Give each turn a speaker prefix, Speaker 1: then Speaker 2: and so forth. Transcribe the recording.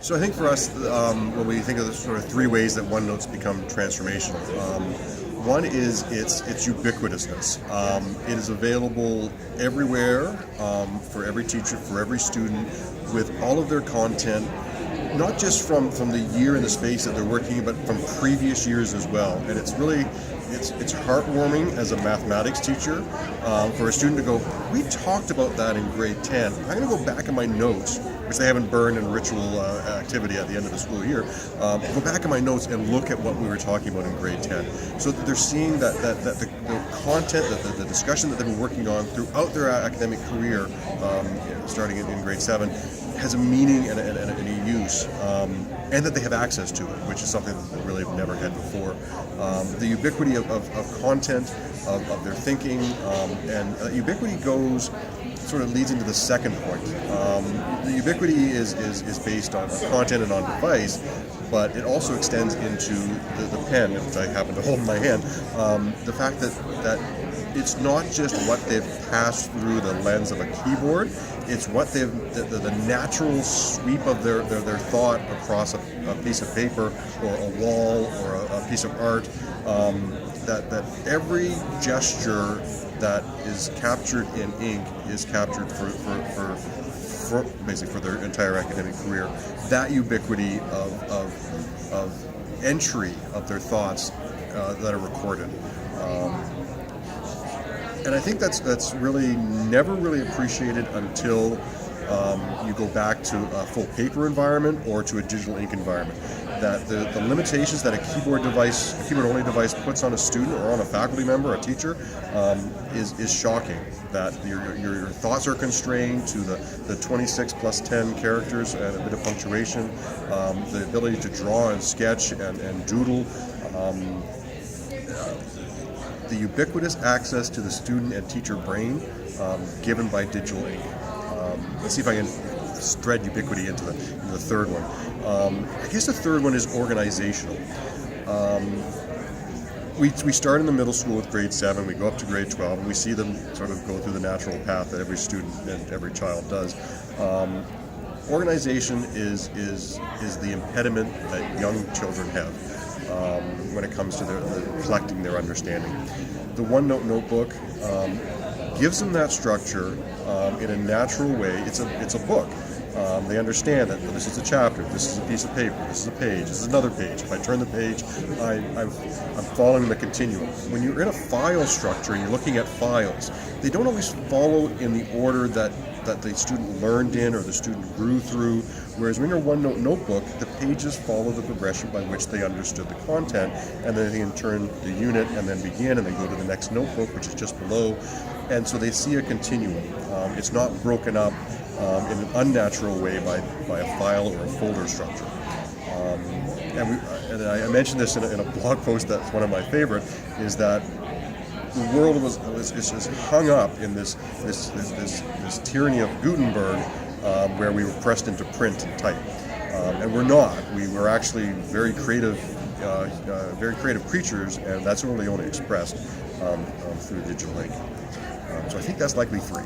Speaker 1: So I think for us, when we think of the sort of three ways that OneNote's become transformational, one is its ubiquitousness. It is available everywhere for every teacher, for every student, with all of their content, not just from the year and the space that they're working, but from previous years as well. And it's really, it's heartwarming as a mathematics teacher for a student to go, we talked about that in grade 10. I'm going to go back in my notes, which they haven't burned in ritual activity at the end of the school year, go back in my notes and look at what we were talking about in grade 10. So that they're seeing that the content, the discussion that they've been working on throughout their academic career, starting in grade 7, has a meaning and a use, and that they have access to it, which is something that they really have never had before. The ubiquity of content, of their thinking, and ubiquity sort of leads into the second point. The ubiquity is based on content and on device, but it also extends into the pen, which I happen to hold in my hand. The fact that it's not just what they've passed through the lens of a keyboard, it's what the natural sweep of their thought across a piece of paper or a wall or a piece of art, that every gesture that is captured in ink is captured for basically for their entire academic career. That ubiquity of entry of their thoughts that are recorded. And I think that's really never really appreciated until you go back to a full paper environment or to a digital ink environment. That the limitations that a keyboard-only device puts on a student or on a faculty member, a teacher, is shocking. That your thoughts are constrained to the 26 plus 10 characters and a bit of punctuation, the ability to draw and sketch and doodle. The ubiquitous access to the student and teacher brain given by digital ink. Let's see if I can spread ubiquity into the third one. I guess the third one is organizational. We start in the middle school with grade 7, we go up to grade 12, and we see them sort of go through the natural path that every student and every child does. Organization is the impediment that young children have when it comes to collecting their understanding. The OneNote notebook gives them that structure in a natural way. It's a book. They understand that this is a chapter, this is a piece of paper, this is a page, this is another page. If I turn the page, I'm following the continuum. When you're in a file structure and you're looking at files, they don't always follow in the order that the student learned in or the student grew through, whereas when you're OneNote notebook, the pages follow the progression by which they understood the content, and then they can turn the unit and then begin and then go to the next notebook, which is just below, and so they see a continuum. It's not broken up in an unnatural way by a file or a folder structure. And I mentioned this in a blog post that's one of my favorite, is that the world is just hung up in this tyranny of Gutenberg, where we were pressed into print and type, and we're not. We were actually very creative creatures, and that's only expressed through digital ink. So I think that's likely 3.